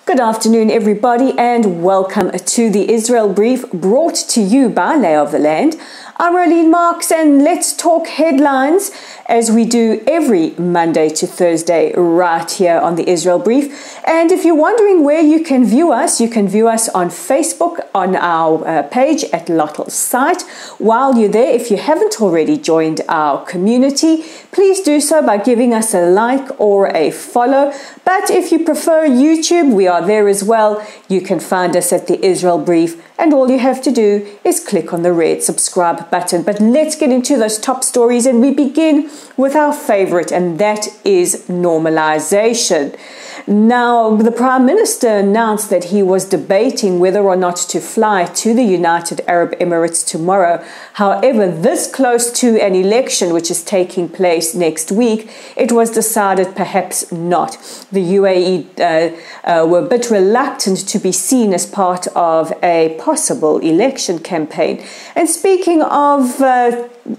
Good afternoon, everybody, and welcome to the Israel Brief, brought to you by Lay of the Land. I'm Arlene Marks, and let's talk headlines as we do every Monday to Thursday right here on the Israel Brief. And if you're wondering where you can view us on Facebook on our page at Lottel's site. While you're there, if you haven't already joined our community, please do so by giving us a like or a follow. But if you prefer YouTube, we are there as well. You can find us at the Israel Brief, and all you have to do is click on the red subscribe button. But let's get into those top stories, and we begin with our favorite, and that is normalization. Now, the Prime Minister announced that he was debating whether or not to fly to the United Arab Emirates tomorrow. However, this close to an election which is taking place next week, it was decided perhaps not. The UAE were a bit reluctant to be seen as part of a possible election campaign. And speaking of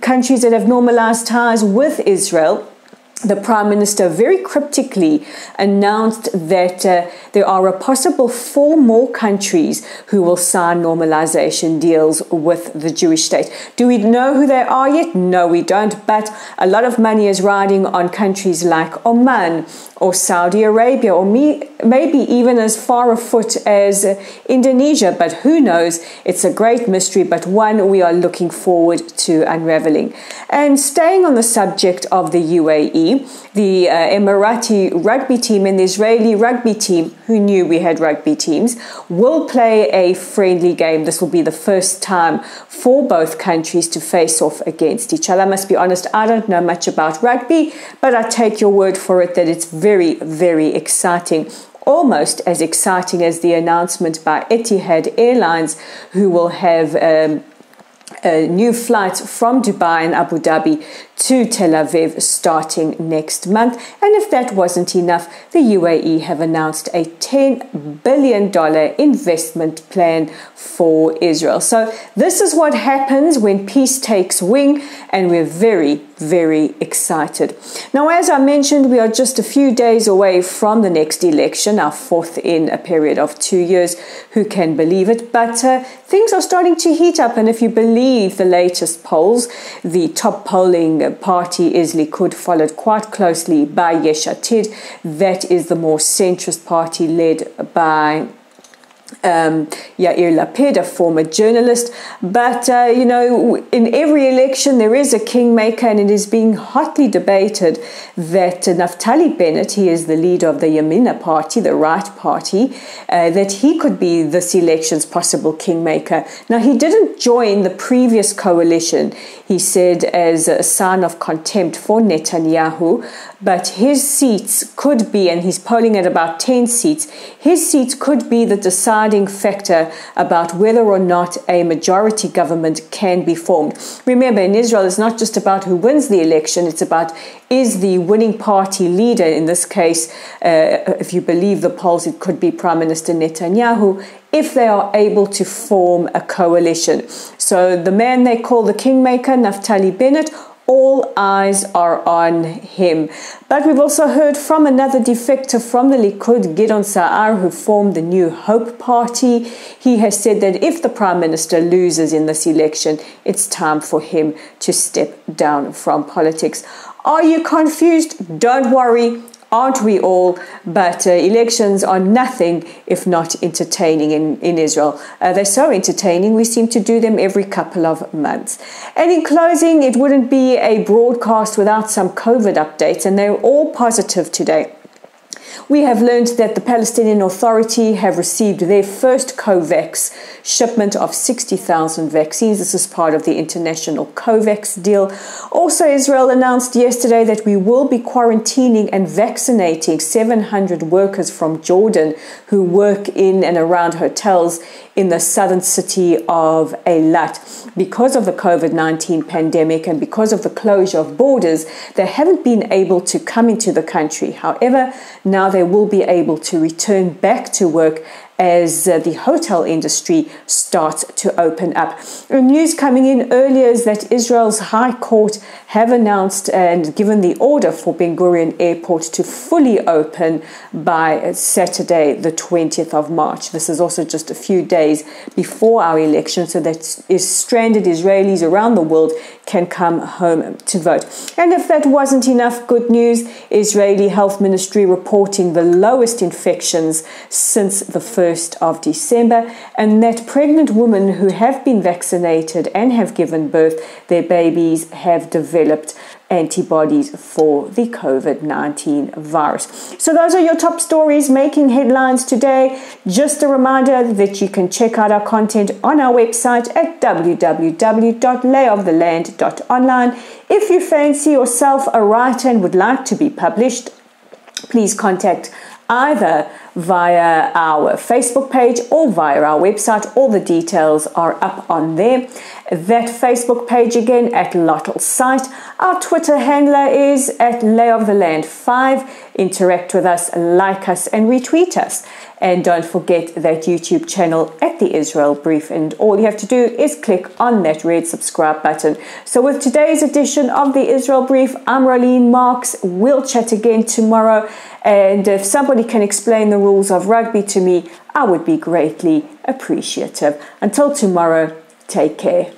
countries that have normalized ties with Israel, the Prime Minister very cryptically announced that there are a possible 4 more countries who will sign normalization deals with the Jewish state. Do we know who they are yet? No, we don't. But a lot of money is riding on countries like Oman or Saudi Arabia, or maybe even as far afoot as Indonesia. But who knows? It's a great mystery, but one we are looking forward to unraveling. And staying on the subject of the UAE, the Emirati rugby team and the Israeli rugby team, who knew we had rugby teams, will play a friendly game. This will be the first time for both countries to face off against each other. I must be honest, I don't know much about rugby, but I take your word for it that it's very, very exciting. Almost as exciting as the announcement by Etihad Airlines, who will have new flights from Dubai and Abu Dhabi to Tel Aviv starting next month. And if that wasn't enough, the UAE have announced a $10 billion investment plan for Israel. So this is what happens when peace takes wing, and we're very, very excited. Now, as I mentioned, we are just a few days away from the next election, our 4th in a period of 2 years. Who can believe it? But things are starting to heat up, and if you believe the latest polls, the top polling party is Likud, followed quite closely by Yesh Atid. That is the more centrist party led by Yair Lapid, a former journalist. But, in every election there is a kingmaker, and it is being hotly debated that Naftali Bennett, he is the leader of the Yamina party, the right party, that he could be this election's possible kingmaker. Now, he didn't join the previous coalition, he said, as a sign of contempt for Netanyahu, but his seats could be, and he's polling at about 10 seats, his seats could be the deciding factor about whether or not a majority government can be formed. Remember, in Israel, it's not just about who wins the election, it's about is the winning party leader, in this case, if you believe the polls, it could be Prime Minister Netanyahu, if they are able to form a coalition. So the man they call the kingmaker, Naftali Bennett, all eyes are on him. But we've also heard from another defector from the Likud, Gideon Sa'ar, who formed the New Hope Party. He has said that if the Prime Minister loses in this election, it's time for him to step down from politics. Are you confused? Don't worry. Aren't we all? But elections are nothing if not entertaining in Israel. They're so entertaining, we seem to do them every couple of months. And in closing, it wouldn't be a broadcast without some COVID updates, and they're all positive today. We have learned that the Palestinian Authority have received their first COVAX shipment of 60,000 vaccines. This is part of the international COVAX deal. Also, Israel announced yesterday that we will be quarantining and vaccinating 700 workers from Jordan who work in and around hotels in the southern city of Eilat. Because of the COVID-19 pandemic and because of the closure of borders, they haven't been able to come into the country. However, now they will be able to return back to work as the hotel industry starts to open up. News coming in earlier is that Israel's High Court have announced and given the order for Ben Gurion Airport to fully open by Saturday, the 20th of March. This is also just a few days before our election, so that stranded Israelis around the world can come home to vote. And if that wasn't enough good news, Israeli Health Ministry reporting the lowest infections since the 1st of December, and that pregnant women who have been vaccinated and have given birth, their babies have developed antibodies for the COVID-19 virus. So those are your top stories making headlines today. Just a reminder that you can check out our content on our website at www.layoftheland.online. If you fancy yourself a writer and would like to be published, please contact either via our Facebook page or via our website. All the details are up on there. That Facebook page again at Lottle's site. Our Twitter handler is at layoftheland5. Interact with us, like us and retweet us. And don't forget that YouTube channel at the Israel Brief. And all you have to do is click on that red subscribe button. So with today's edition of the Israel Brief, I'm Rolene Marks. We'll chat again tomorrow. And if somebody can explain the rules of rugby to me, I would be greatly appreciative. Until tomorrow, take care.